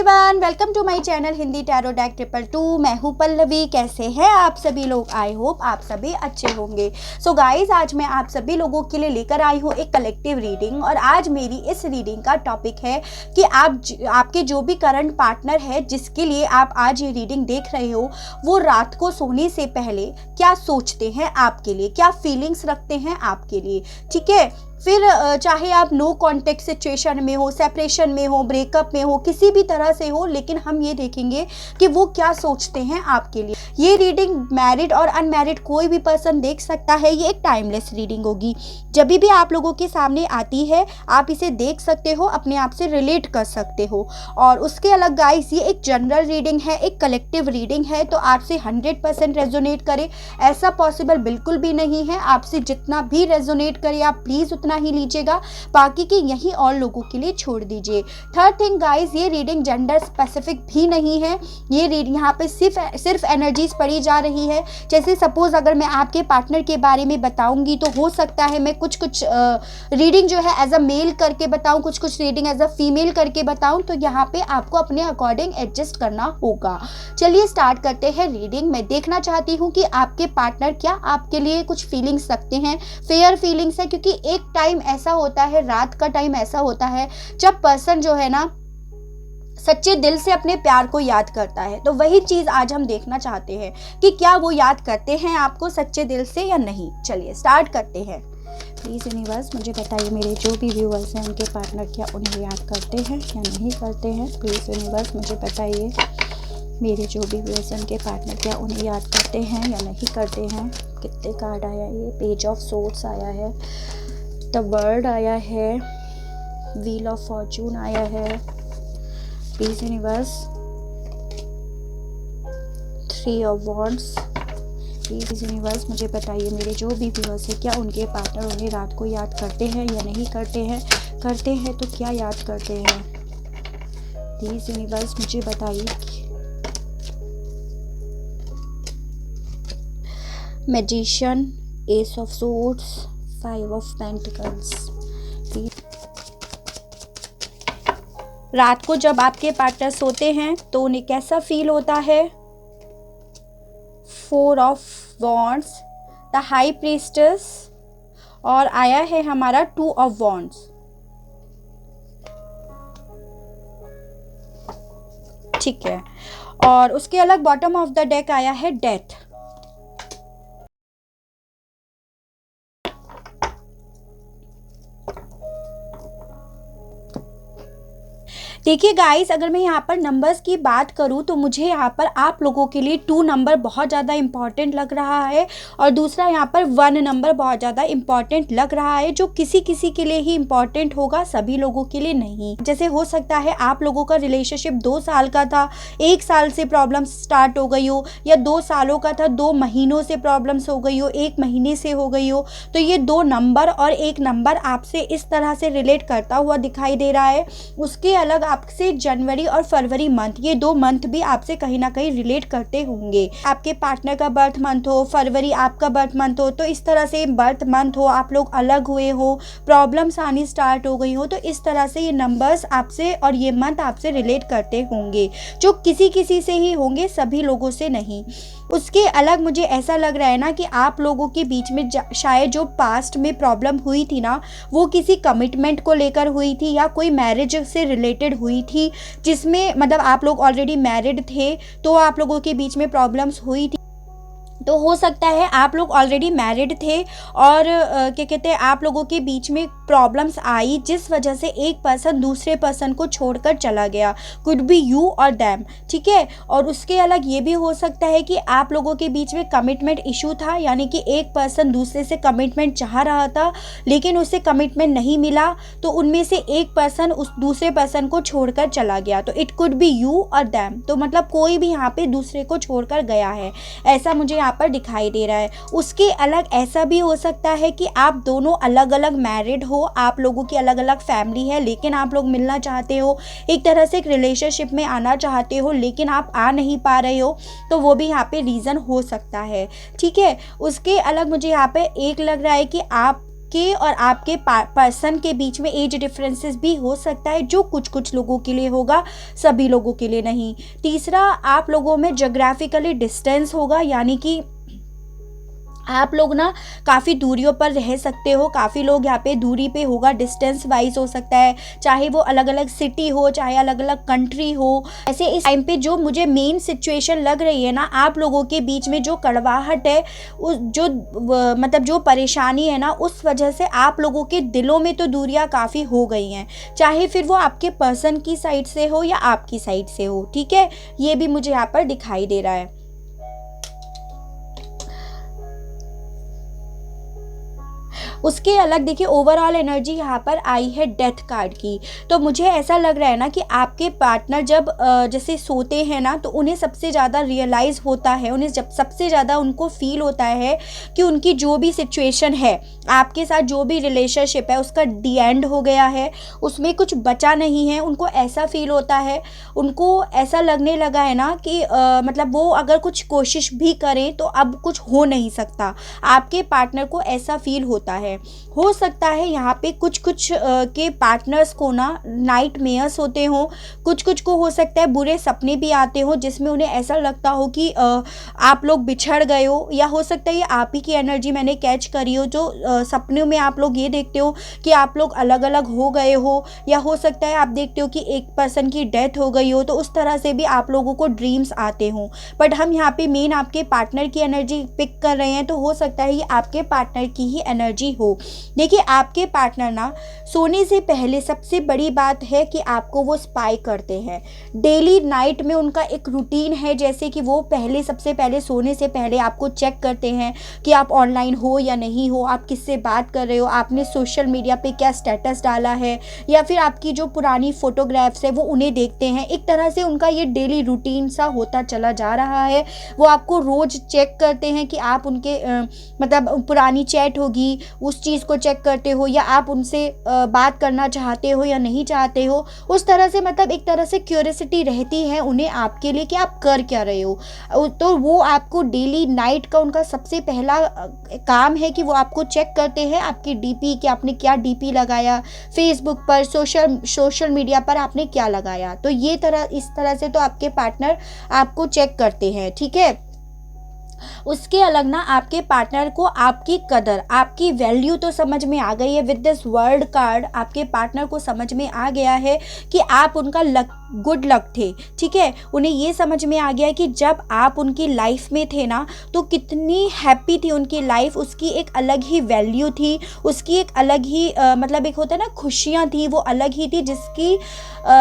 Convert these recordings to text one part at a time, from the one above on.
Everyone, welcome to my channel Hindi tarot deck 222। मैं हूँ पल्लवी। कैसे हैं आप सभी लोग? आई होप आप सभी अच्छे होंगे। सो गाइज, आज मैं आप सभी लोगों के लिए लेकर आई हूँ एक कलेक्टिव रीडिंग। और आज मेरी इस रीडिंग का टॉपिक है कि आपके जो भी करंट पार्टनर है जिसके लिए आप आज ये रीडिंग देख रहे हो, वो रात को सोने से पहले क्या सोचते हैं आपके लिए, क्या फीलिंग्स रखते हैं आपके लिए। ठीक है, फिर चाहे आप नो कॉन्टेक्ट सिचुएशन में हो, सेपरेशन में हो, ब्रेकअप में हो, किसी भी तरह से हो, लेकिन हम ये देखेंगे कि वो क्या सोचते हैं आपके लिए। ये रीडिंग मैरिड और अनमैरिड कोई भी पर्सन देख सकता है। ये एक टाइमलेस रीडिंग होगी। जब भी आप लोगों के सामने आती है आप इसे देख सकते हो, अपने आप से रिलेट कर सकते हो। और उसके अलग गाइस, ये एक जनरल रीडिंग है, एक कलेक्टिव रीडिंग है, तो आपसे 100% रेजोनेट करे ऐसा पॉसिबल बिल्कुल भी नहीं है। आपसे जितना भी रेजोनेट करे आप प्लीज़ उतना ही लीजिएगा, बाकी की यही और लोगों के लिए छोड़ दीजिए। थर्ड थिंग गाइस, ये रीडिंग जेंडर स्पेसिफिक भी नहीं है। ये रीडिंग यहाँ पे सिर्फ एनर्जीज पढ़ी जा रही है। जैसे सपोज अगर मैं आपके पार्टनर के बारे में बताऊंगी तो हो सकता है मैं कुछ रीडिंग जो है एज अ मेल करके बताऊं, कुछ रीडिंग एज अ फीमेल करके बताऊं, तो यहाँ पे आपको अपने अकॉर्डिंग एडजस्ट करना होगा। चलिए स्टार्ट करते हैं रीडिंग। मैं देखना चाहती हूँ कि आपके पार्टनर क्या आपके लिए कुछ फीलिंग्स रखते हैं। फेयर फीलिंग्स है, क्योंकि एक टाइम ऐसा होता है, रात का टाइम ऐसा होता है जब पर्सन जो है ना सच्चे दिल से अपने प्यार को याद करता है। तो वही चीज आज हम देखना चाहते हैं कि क्या वो याद करते हैं आपको सच्चे दिल से या नहीं। चलिए स्टार्ट करते हैं। प्लीज़ यूनिवर्स मुझे बताइए, मेरे जो भी व्यूअर्स हैं उनके पार्टनर क्या उन्हें याद करते हैं या नहीं करते हैं। प्लीज़ यूनिवर्स मुझे बताइए, मेरे जो भी व्यूअर्स हैं उनके पार्टनर क्या उन्हें याद करते हैं या नहीं करते हैं। कितने कार्ड आया? ये पेज ऑफ सोर्ड्स आया है, द वर्ल्ड आया है, व्हील ऑफ फॉर्चून आया है। Please universe, 3 of wands. Please universe मुझे बताइए, मेरे जो भी व्यूअर्स है क्या उनके पार्टनर उन्हें रात को याद करते हैं या नहीं करते हैं। करते हैं तो क्या याद करते हैं। प्लीज यूनिवर्स मुझे बताइए। Magician, S of swords, 5 of pentacles. रात को जब आपके पार्टनर सोते हैं तो उन्हें कैसा फील होता है। 4 of wands, the high priestess, और आया है हमारा 2 ऑफ वॉन्ड्स। ठीक है, और उसके अलग बॉटम ऑफ द डेक आया है डेथ। देखिए गाइस, अगर मैं यहाँ पर नंबर्स की बात करूँ तो मुझे यहाँ पर आप लोगों के लिए 2 नंबर बहुत ज़्यादा इम्पॉर्टेंट लग रहा है, और दूसरा यहाँ पर 1 नंबर बहुत ज़्यादा इम्पॉर्टेंट लग रहा है, जो किसी किसी के लिए ही इम्पॉर्टेंट होगा, सभी लोगों के लिए नहीं। जैसे हो सकता है आप लोगों का रिलेशनशिप 2 साल का था, 1 साल से प्रॉब्लम स्टार्ट हो गई हो, या 2 सालों का था, 2 महीनों से प्रॉब्लम्स हो गई हो, 1 महीने से हो गई हो। तो ये 2 नंबर और 1 नंबर आपसे इस तरह से रिलेट करता हुआ दिखाई दे रहा है। उसके अलग आपसे जनवरी और फरवरी मंथ, ये 2 मंथ भी आपसे कहीं ना कहीं रिलेट करते होंगे। आपके पार्टनर का बर्थ मंथ हो, फरवरी आपका बर्थ मंथ हो, तो इस तरह से बर्थ मंथ हो, आप लोग अलग हुए हो, प्रॉब्लम्स आनी स्टार्ट हो गई हो, तो इस तरह से ये नंबर्स आपसे और ये मंथ आपसे रिलेट करते होंगे, जो किसी किसी से ही होंगे, सभी लोगों से नहीं। उसके अलग मुझे ऐसा लग रहा है ना कि आप लोगों के बीच में शायद जो पास्ट में प्रॉब्लम हुई थी ना, वो किसी कमिटमेंट को लेकर हुई थी या कोई मैरिज से रिलेटेड हुई थी, जिसमें मतलब आप लोग ऑलरेडी मैरिड थे तो आप लोगों के बीच में प्रॉब्लम्स हुई थी। तो हो सकता है आप लोग ऑलरेडी मैरिड थे और क्या कहते हैं, आप लोगों के बीच में प्रॉब्लम्स आई जिस वजह से एक पर्सन दूसरे पर्सन को छोड़कर चला गया। कुड बी यू और दैम। ठीक है, और उसके अलग ये भी हो सकता है कि आप लोगों के बीच में कमिटमेंट इशू था, यानी कि एक पर्सन दूसरे से कमिटमेंट चाह रहा था लेकिन उसे कमिटमेंट नहीं मिला, तो उनमें से एक पर्सन उस दूसरे पर्सन को छोड़कर चला गया। तो इट कुड बी यू और दैम, तो मतलब कोई भी यहाँ पे दूसरे को छोड़कर गया है, ऐसा मुझे यहाँ पर दिखाई दे रहा है। उसके अलग ऐसा भी हो सकता है कि आप दोनों अलग अलग मैरिड हो, आप लोगों की अलग अलग फैमिली है, लेकिन आप लोग मिलना चाहते हो, एक तरह से एक रिलेशनशिप में आना चाहते हो, लेकिन आप आ नहीं पा रहे हो, तो वो भी यहाँ पे रीज़न हो सकता है। ठीक है, उसके अलग मुझे यहाँ पे एक लग रहा है कि आप आपके और आपके पर्सन के बीच में एज डिफरेंसेस भी हो सकता है, जो कुछ कुछ लोगों के लिए होगा, सभी लोगों के लिए नहीं। तीसरा, आप लोगों में जोग्राफिकली डिस्टेंस होगा, यानी कि आप लोग ना काफ़ी दूरियों पर रह सकते हो, काफ़ी लोग यहाँ पे दूरी पे होगा, डिस्टेंस वाइज हो सकता है, चाहे वो अलग अलग सिटी हो, चाहे अलग अलग कंट्री हो। ऐसे इस टाइम पे जो मुझे मेन सिचुएशन लग रही है ना, आप लोगों के बीच में जो कड़वाहट है, उस जो मतलब जो परेशानी है ना, उस वजह से आप लोगों के दिलों में तो दूरियाँ काफ़ी हो गई हैं, चाहे फिर वो आपके पर्सन की साइड से हो या आपकी साइड से हो। ठीक है, ये भी मुझे यहाँ पर दिखाई दे रहा है। उसके अलग देखिए ओवरऑल एनर्जी यहाँ पर आई है डेथ कार्ड की। तो मुझे ऐसा लग रहा है ना कि आपके पार्टनर जब जैसे सोते हैं ना, तो उन्हें सबसे ज़्यादा रियलाइज़ होता है, उन्हें जब सबसे ज़्यादा उनको फील होता है कि उनकी जो भी सिचुएशन है, आपके साथ जो भी रिलेशनशिप है, उसका दी एंड हो गया है, उसमें कुछ बचा नहीं है। उनको ऐसा फील होता है, उनको ऐसा लगने लगा है ना कि मतलब वो अगर कुछ कोशिश भी करें तो अब कुछ हो नहीं सकता। आपके पार्टनर को ऐसा फील होता है। हो सकता है यहाँ पे कुछ कुछ के पार्टनर्स को ना नाइट मेयर्स होते हो, कुछ कुछ को हो सकता है बुरे सपने भी आते हो, जिसमें उन्हें ऐसा लगता हो कि आप लोग बिछड़ गए हो, या हो सकता है ये आप ही की एनर्जी मैंने कैच करी हो, जो सपनों में आप लोग ये देखते हो कि आप लोग अलग अलग हो गए हो, या हो सकता है आप देखते हो कि एक पर्सन की डेथ हो गई हो, तो उस तरह से भी आप लोगों को ड्रीम्स आते हों। बट हम यहाँ पे मेन आपके पार्टनर की एनर्जी पिक कर रहे हैं, तो हो सकता है ये आपके पार्टनर की ही एनर्जी हो। देखिए आपके पार्टनर ना सोने से पहले सबसे बड़ी बात है कि आपको वो स्पाई करते हैं। डेली नाइट में उनका एक रूटीन है, जैसे कि वो सबसे पहले सोने से पहले आपको चेक करते हैं कि आप ऑनलाइन हो या नहीं हो, आप किससे बात कर रहे हो, आपने सोशल मीडिया पे क्या स्टेटस डाला है, या फिर आपकी जो पुरानी फोटोग्राफ्स है वो उन्हें देखते हैं। एक तरह से उनका ये डेली रूटीन सा होता चला जा रहा है। वो आपको रोज़ चेक करते हैं कि आप उनके मतलब पुरानी चैट होगी, उस चीज़ को चेक करते हो, या आप उनसे बात करना चाहते हो या नहीं चाहते हो। उस तरह से मतलब एक तरह से क्यूरियोसिटी रहती है उन्हें आपके लिए कि आप कर क्या रहे हो। तो वो आपको डेली नाइट का उनका सबसे पहला काम है कि वो आपको चेक करते हैं, आपकी डीपी, कि आपने क्या डीपी लगाया फेसबुक पर, सोशल मीडिया पर आपने क्या लगाया। तो ये इस तरह से तो आपके पार्टनर आपको चेक करते हैं। ठीक है, उसके अलग ना आपके पार्टनर को आपकी कदर, आपकी वैल्यू तो समझ में आ गई है। विद दिस वर्ल्ड कार्ड आपके पार्टनर को समझ में आ गया है कि आप उनका गुड लक थे। ठीक है, उन्हें ये समझ में आ गया कि जब आप उनकी लाइफ में थे ना, तो कितनी हैप्पी थी उनकी लाइफ, उसकी एक अलग ही वैल्यू थी, उसकी एक अलग ही मतलब एक होता है ना खुशियाँ थी, वो अलग ही थी,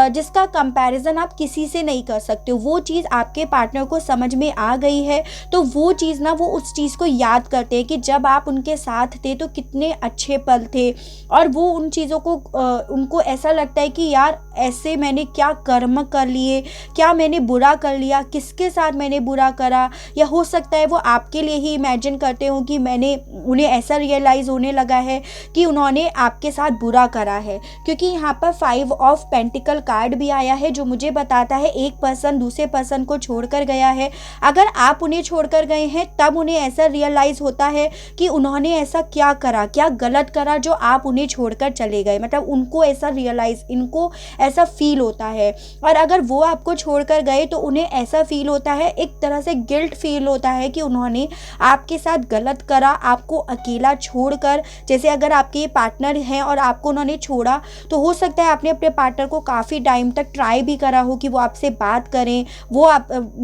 जिसका कंपैरिजन आप किसी से नहीं कर सकते हो। वो चीज़ आपके पार्टनर को समझ में आ गई है, तो वो चीज़ ना वो उस चीज़ को याद करते हैं कि जब आप उनके साथ थे तो कितने अच्छे पल थे, और वो उन चीज़ों को उनको ऐसा लगता है कि यार ऐसे मैंने क्या कर्म कर लिए, क्या मैंने बुरा कर लिया, किसके साथ मैंने बुरा करा। या हो सकता है वो आपके लिए ही इमेजिन करते हो कि उन्हें ऐसा रियलाइज़ होने लगा है कि उन्होंने आपके साथ बुरा करा है, क्योंकि यहाँ पर 5 ऑफ पेंटिकल कार्ड भी आया है, जो मुझे बताता है एक पर्सन दूसरे पर्सन को छोड़कर गया है। अगर आप उन्हें छोड़कर गए हैं तब उन्हें ऐसा रियलाइज़ होता है कि उन्होंने ऐसा क्या करा, क्या गलत करा जो आप उन्हें छोड़कर चले गए। मतलब उनको ऐसा इनको ऐसा फील होता है। और अगर वो आपको छोड़कर गए तो उन्हें ऐसा फील होता है, एक तरह से गिल्ट फील होता है कि उन्होंने आपके साथ गलत करा, आपको अकेला छोड़कर। जैसे अगर आपके पार्टनर हैं और आपको उन्होंने छोड़ा, तो हो सकता है आपने अपने पार्टनर को काफ़ी टाइम तक ट्राई भी करा हो कि वो आपसे बात करें, वो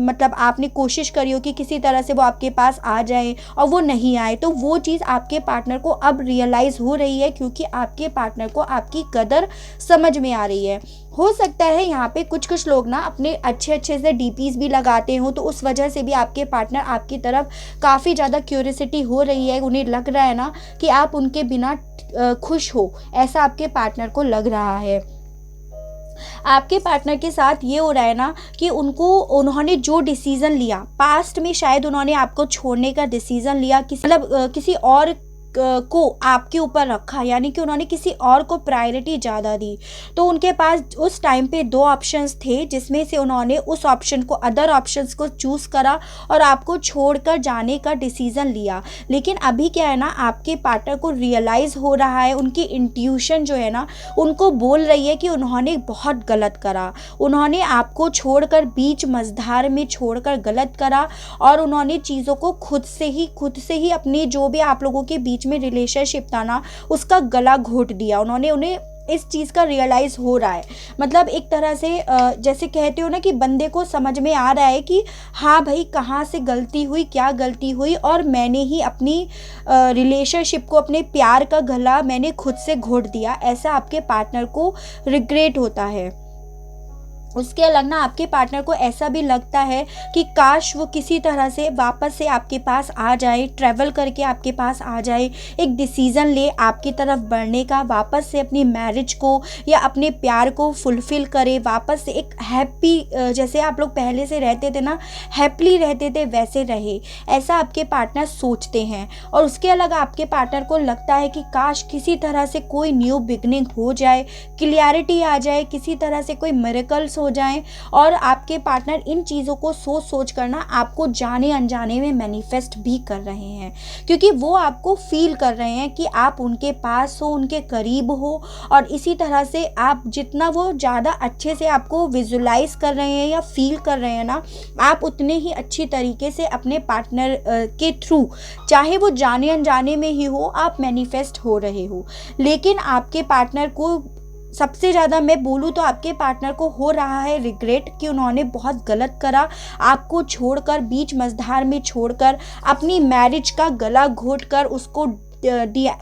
मतलब आपने कोशिश करी हो कि किसी तरह से वो आपके पास आ जाए, और वो नहीं आए। तो वो चीज़ आपके पार्टनर को अब रियलाइज़ हो रही है, क्योंकि आपके पार्टनर को आपकी कदर समझ में आ रही है। हो सकता है यहाँ पे कुछ लोग ना अपने अच्छे से डीपीज भी लगाते हो, तो उस वजह से भी आपके पार्टनर आपकी तरफ काफ़ी ज़्यादा क्यूरियोसिटी हो रही है। उन्हें लग रहा है ना कि आप उनके बिना खुश हो, ऐसा आपके पार्टनर को लग रहा है। आपके पार्टनर के साथ ये हो रहा है ना कि उन्होंने जो डिसीज़न लिया पास्ट में, शायद उन्होंने आपको छोड़ने का डिसीज़न लिया, किसी और को आपके ऊपर रखा, यानी कि उन्होंने किसी और को प्रायोरिटी ज़्यादा दी। तो उनके पास उस टाइम पे दो ऑप्शंस थे, जिसमें से उन्होंने उस ऑप्शन को, अदर ऑप्शंस को चूज़ करा और आपको छोड़कर जाने का डिसीज़न लिया। लेकिन अभी क्या है ना, आपके पार्टनर को रियलाइज़ हो रहा है, उनकी इंट्यूशन जो है ना उनको बोल रही है कि उन्होंने बहुत गलत करा, उन्होंने आपको छोड़कर बीच मझधार में छोड़कर गलत करा, और उन्होंने चीज़ों को खुद से ही अपने जो भी आप लोगों के बीच में रिलेशनशिप था ना उसका गला घोट दिया। उन्हें इस चीज़ का रियलाइज़ हो रहा है। मतलब एक तरह से जैसे कहते हो ना कि बंदे को समझ में आ रहा है कि हाँ भाई, कहाँ से गलती हुई, क्या गलती हुई, और मैंने ही अपनी रिलेशनशिप को, अपने प्यार का गला मैंने खुद से घोट दिया। ऐसा आपके पार्टनर को रिग्रेट होता है। उसके अलग ना आपके पार्टनर को ऐसा भी लगता है कि काश वो किसी तरह से वापस से आपके पास आ जाए, ट्रैवल करके आपके पास आ जाए, एक डिसीज़न ले आपकी तरफ बढ़ने का, वापस से अपनी मैरिज को या अपने प्यार को फुलफ़िल करे, वापस से एक हैप्पी, जैसे आप लोग पहले से रहते थे ना, हैप्पीली रहते थे, वैसे रहे। ऐसा आपके पार्टनर सोचते हैं। और उसके अलग आपके पार्टनर को लगता है कि काश किसी तरह से कोई न्यू बिगनिंग हो जाए, क्लियरिटी आ जाए, किसी तरह से कोई मिरेकल्स हो जाएं, और आपके पार्टनर इन चीज़ों को सोच करना आपको जाने अनजाने में मैनिफेस्ट भी कर रहे हैं, क्योंकि वो आपको फील कर रहे हैं कि आप उनके पास हो, उनके करीब हो। और इसी तरह से आप जितना वो ज़्यादा अच्छे से आपको विजुलाइज कर रहे हैं या फील कर रहे हैं ना, आप उतने ही अच्छी तरीके से अपने पार्टनर के थ्रू, चाहे वो जाने अनजाने में ही हो, आप मैनिफेस्ट हो रहे हो। लेकिन आपके पार्टनर को सबसे ज़्यादा मैं बोलूँ तो आपके पार्टनर को हो रहा है रिग्रेट कि उन्होंने बहुत गलत करा, आपको छोड़कर, बीच मझधार में छोड़कर, अपनी मैरिज का गला घोटकर उसको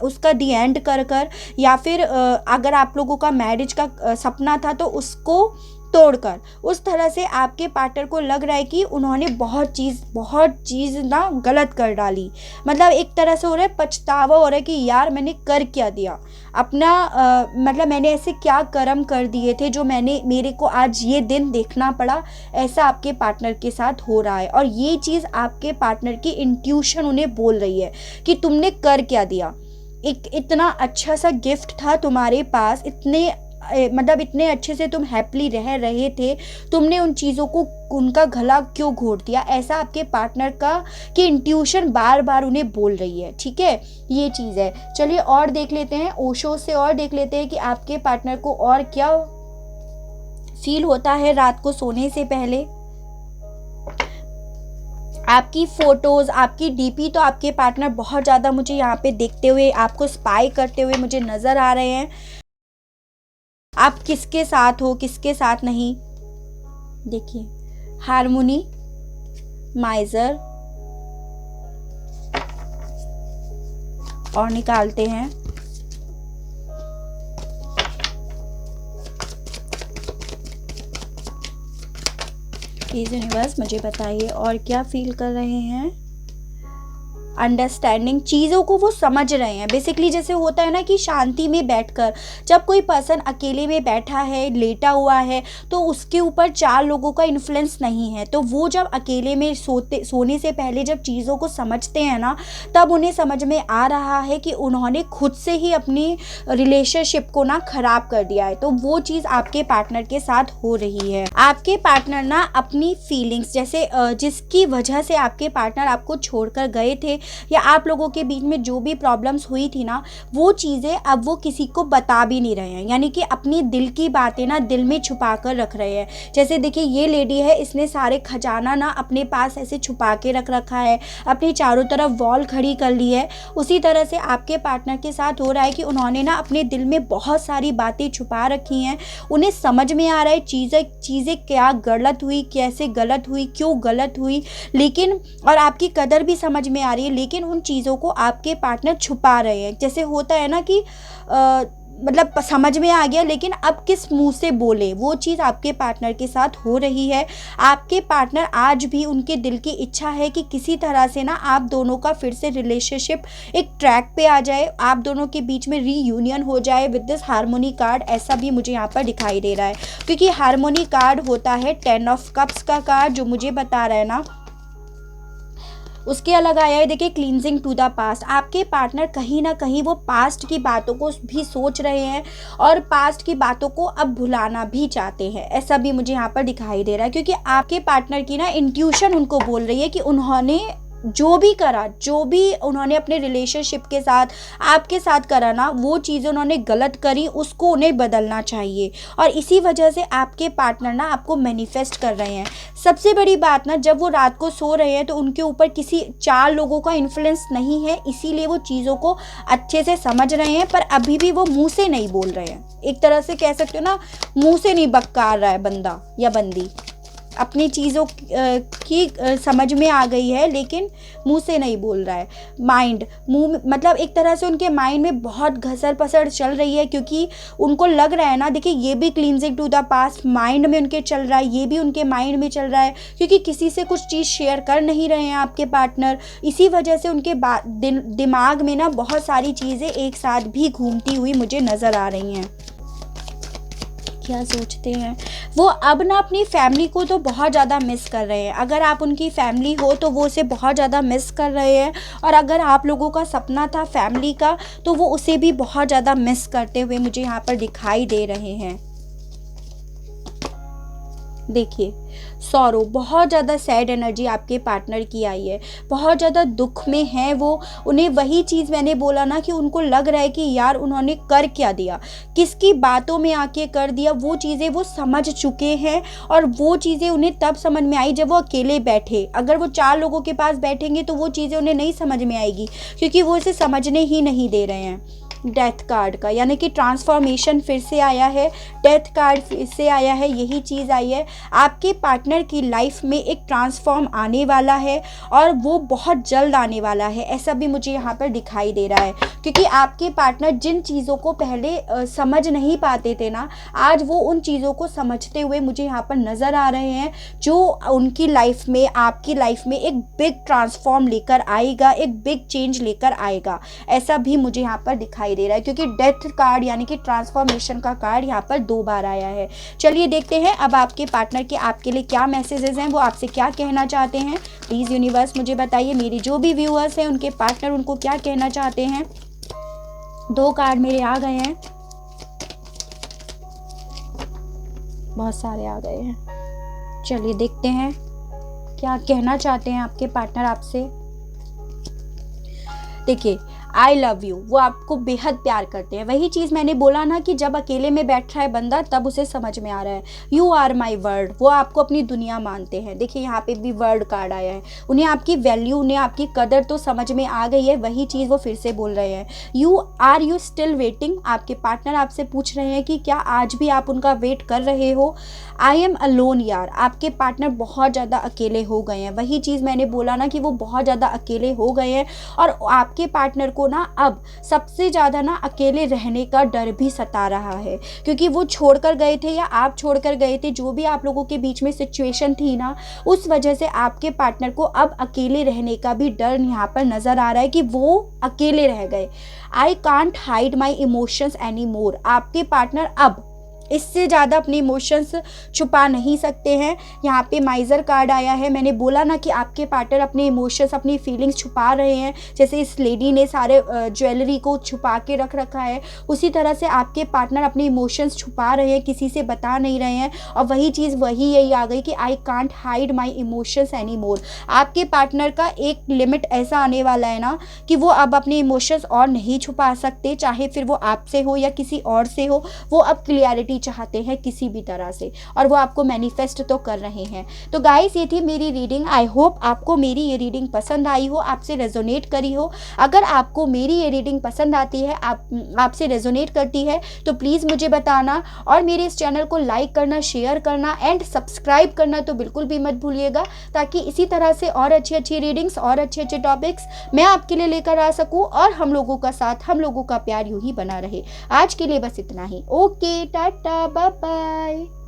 उसका दी एंड कर या फिर अगर आप लोगों का मैरिज का सपना था तो उसको तोड़कर, उस तरह से आपके पार्टनर को लग रहा है कि उन्होंने बहुत चीज़ ना गलत कर डाली। मतलब एक तरह से हो रहा है, पछतावा हो रहा है कि यार मैंने कर क्या दिया, अपना मतलब मैंने ऐसे क्या कर्म कर दिए थे जो मेरे को आज ये दिन देखना पड़ा। ऐसा आपके पार्टनर के साथ हो रहा है, और ये चीज़ आपके पार्टनर की इंट्यूशन उन्हें बोल रही है कि तुमने कर क्या दिया। एक इतना अच्छा सा गिफ्ट था तुम्हारे पास, इतने अच्छे से तुम हैप्पीली रह रहे थे, तुमने उन चीज़ों को, उनका गला क्यों घोट दिया। ऐसा आपके पार्टनर की इंट्यूशन बार बार उन्हें बोल रही है। ठीक है, ये चीज़ है। चलिए और देख लेते हैं, ओशो से और देख लेते हैं कि आपके पार्टनर को और क्या फील होता है रात को सोने से पहले। आपकी फ़ोटोज़, आपकी डीपी तो आपके पार्टनर बहुत ज़्यादा मुझे यहाँ पे देखते हुए, आपको स्पाई करते हुए मुझे नज़र आ रहे हैं। आप किसके साथ हो, किसके साथ नहीं, देखिए, हार्मोनी, माइजर, और निकालते हैं प्लीज यूनिवर्स मुझे बताइए और क्या फील कर रहे हैं। अंडरस्टैंडिंग, चीज़ों को वो समझ रहे हैं। बेसिकली जैसे होता है ना कि शांति में बैठकर, जब कोई पर्सन अकेले में बैठा है, लेटा हुआ है, तो उसके ऊपर चार लोगों का इन्फ्लुएंस नहीं है, तो वो जब अकेले में सोने से पहले जब चीज़ों को समझते हैं ना, तब उन्हें समझ में आ रहा है कि उन्होंने खुद से ही अपनी रिलेशनशिप को ना ख़राब कर दिया है। तो वो चीज़ आपके पार्टनर के साथ हो रही है। आपके पार्टनर ना अपनी फीलिंग्स, जैसे जिसकी वजह से आपके पार्टनर आपको छोड़कर गए थे, या आप लोगों के बीच में जो भी प्रॉब्लम्स हुई थी ना, वो चीज़ें अब वो किसी को बता भी नहीं रहे हैं, यानी कि अपनी दिल की बातें ना दिल में छुपा कर रख रहे हैं। जैसे देखिए, ये लेडी है, इसने सारे खजाना ना अपने पास ऐसे छुपा के रख रखा है, अपनी चारों तरफ वॉल खड़ी कर ली है। उसी तरह से आपके पार्टनर के साथ हो रहा है कि उन्होंने ना अपने दिल में बहुत सारी बातें छुपा रखी हैं। उन्हें समझ में आ रहा है चीज़ें क्या गलत हुई, कैसे गलत हुई, क्यों गलत हुई, लेकिन और आपकी कदर भी समझ में आ रही है, लेकिन उन चीज़ों को आपके पार्टनर छुपा रहे हैं। जैसे होता है ना कि मतलब समझ में आ गया, लेकिन अब किस मुंह से बोले, वो चीज़ आपके पार्टनर के साथ हो रही है। आपके पार्टनर आज भी, उनके दिल की इच्छा है कि किसी तरह से ना आप दोनों का फिर से रिलेशनशिप एक ट्रैक पे आ जाए, आप दोनों के बीच में रीयूनियन हो जाए विद दिस हार्मोनी कार्ड। ऐसा भी मुझे यहाँ पर दिखाई दे रहा है, क्योंकि हार्मोनी कार्ड होता है 10 ऑफ कप्स का कार्ड, जो मुझे बता रहा है ना उसके अलग आया है देखिए क्लींजिंग टू द पास्ट। आपके पार्टनर कहीं ना कहीं वो पास्ट की बातों को भी सोच रहे हैं और पास्ट की बातों को अब भुलाना भी चाहते हैं, ऐसा भी मुझे यहाँ पर दिखाई दे रहा है। क्योंकि आपके पार्टनर की ना इंट्यूशन उनको बोल रही है कि उन्होंने जो भी करा, जो भी उन्होंने अपने रिलेशनशिप के साथ आपके साथ करा ना, वो चीज़ें उन्होंने गलत करी, उसको उन्हें बदलना चाहिए। और इसी वजह से आपके पार्टनर ना आपको मैनिफेस्ट कर रहे हैं। सबसे बड़ी बात ना, जब वो रात को सो रहे हैं तो उनके ऊपर किसी 4 लोगों का इन्फ्लुएंस नहीं है, इसीलिए वो चीज़ों को अच्छे से समझ रहे हैं, पर अभी भी वो मुँह से नहीं बोल रहे हैं। एक तरह से कह सकते हो ना, मुँह से नहीं बक्कार रहा है बंदा या बंदी, अपनी चीज़ों की समझ में आ गई है लेकिन मुंह से नहीं बोल रहा है। माइंड मुंह मतलब एक तरह से उनके माइंड में बहुत घसर पसर चल रही है, क्योंकि उनको लग रहा है ना, देखिए ये भी cleansing to the past mind में उनके चल रहा है, ये भी उनके माइंड में चल रहा है, क्योंकि किसी से कुछ चीज़ शेयर कर नहीं रहे हैं आपके पार्टनर। इसी वजह से उनके दिमाग में ना बहुत सारी चीज़ें एक साथ भी घूमती हुई मुझे नज़र आ रही हैं। क्या सोचते हैं वो अब ना, अपनी फैमिली को तो बहुत ज़्यादा मिस कर रहे हैं। अगर आप उनकी फैमिली हो तो वो उसे बहुत ज़्यादा मिस कर रहे हैं, और अगर आप लोगों का सपना था फैमिली का तो वो उसे भी बहुत ज़्यादा मिस करते हुए मुझे यहाँ पर दिखाई दे रहे हैं। देखिए सौरो, बहुत ज़्यादा सैड एनर्जी आपके पार्टनर की आई है, बहुत ज़्यादा दुख में है वो। उन्हें वही चीज़ मैंने बोला ना कि उनको लग रहा है कि यार उन्होंने कर क्या दिया, किसकी बातों में आके कर दिया, वो चीज़ें वो समझ चुके हैं। और वो चीज़ें उन्हें तब समझ में आई जब वो अकेले बैठे। अगर वो 4 लोगों के पास बैठेंगे तो वो चीज़ें उन्हें नहीं समझ में आएगी, क्योंकि वो इसे समझने ही नहीं दे रहे हैं। डेथ कार्ड का यानी कि ट्रांसफॉर्मेशन फिर से आया है, डेथ कार्ड फिर से आया है, यही चीज़ आई है। आपके पार्टनर की लाइफ में एक ट्रांसफॉर्म आने वाला है और वो बहुत जल्द आने वाला है, ऐसा भी मुझे यहाँ पर दिखाई दे रहा है। क्योंकि आपके पार्टनर जिन चीज़ों को पहले समझ नहीं पाते थे ना, आज वो उन चीज़ों को समझते हुए मुझे यहाँ पर नज़र आ रहे हैं, जो उनकी लाइफ में, आपकी लाइफ में एक बिग ट्रांसफॉर्म लेकर आएगा, एक बिग चेंज लेकर आएगा, ऐसा भी मुझे यहाँ पर दिखाई दे रहा है। क्योंकि डेथ कार्ड यानी कि ट्रांसफॉर्मेशन का कार्ड यहाँ पर 2 बार आया है। चलिए देखते हैं अब आपके पार्टनर के आपके लिए क्या मैसेजेस हैं, वो आपसे क्या कहना चाहते हैं। प्लीज़ यूनिवर्स मुझे बताइए, मेरे जो भी व्यूअर्स हैं उनके पार्टनर उनको क्या कहना चाहते हैं। 2 कार्ड मेरे आ गए हैं, बहुत सारे आ गए हैं। चलिए देखते हैं क्या कहना चाहते हैं आपके पार्टनर आपसे। देखिए आई लव यू, वो आपको बेहद प्यार करते हैं। वही चीज़ मैंने बोला ना कि जब अकेले में बैठ रहा है बंदा तब उसे समझ में आ रहा है। यू आर माई वर्ल्ड, वो आपको अपनी दुनिया मानते हैं। देखिए यहाँ पे भी वर्ल्ड कार्ड आया है। उन्हें आपकी वैल्यू, उन्हें आपकी कदर तो समझ में आ गई है, वही चीज़ वो फिर से बोल रहे हैं। यू स्टिल वेटिंग, आपके पार्टनर आपसे पूछ रहे हैं कि क्या आज भी आप उनका वेट कर रहे हो। आई एम अलोन यार, आपके पार्टनर बहुत ज़्यादा अकेले हो गए हैं। वही चीज़ मैंने बोला ना कि वो बहुत ज़्यादा अकेले हो गए हैं, और आपके पार्टनर को ना अब सबसे ज़्यादा ना अकेले रहने का डर भी सता रहा है। क्योंकि वो छोड़कर गए थे या आप छोड़कर गए थे, जो भी आप लोगों के बीच में सिचुएशन थी ना, उस वजह से आपके पार्टनर को अब अकेले रहने का भी डर यहाँ पर नज़र आ रहा है कि वो अकेले रह गए। I can't hide my emotions any more, आपके पार्टनर अब इससे ज़्यादा अपने इमोशंस छुपा नहीं सकते हैं। यहाँ पे माइजर कार्ड आया है। मैंने बोला ना कि आपके पार्टनर अपने इमोशंस, अपनी फीलिंग्स छुपा रहे हैं। जैसे इस लेडी ने सारे ज्वेलरी को छुपा के रख रखा है, उसी तरह से आपके पार्टनर अपने इमोशंस छुपा रहे हैं, किसी से बता नहीं रहे हैं। और वही चीज़ वही यही आ गई कि I can't hide my emotions any more. आपके पार्टनर का एक लिमिट ऐसा आने वाला है ना कि वो अब अपने इमोशंस और नहीं छुपा सकते, चाहे फिर वो आपसे हो या किसी और से हो। वो अब क्लियरिटी चाहते हैं किसी भी तरह से, और वो आपको मैनिफेस्ट तो कर रहे हैं। तो गाइस ये थी मेरी रीडिंग। आई होप आपको मेरी ये रीडिंग पसंद आई हो, आपसे रेजोनेट करी हो। अगर आपको मेरी ये रीडिंग पसंद आती है, आपसे रेजोनेट करती है, तो प्लीज़ मुझे बताना, और मेरे इस चैनल को लाइक करना, शेयर करना एंड सब्सक्राइब करना तो बिल्कुल भी मत भूलिएगा, ताकि इसी तरह से और अच्छी अच्छी रीडिंग्स और अच्छे अच्छे टॉपिक्स मैं आपके लिए लेकर आ सकूँ, और हम लोगों का साथ, हम लोगों का प्यार यूं ही बना रहे। आज के लिए बस इतना ही। Okay, tata, bye bye.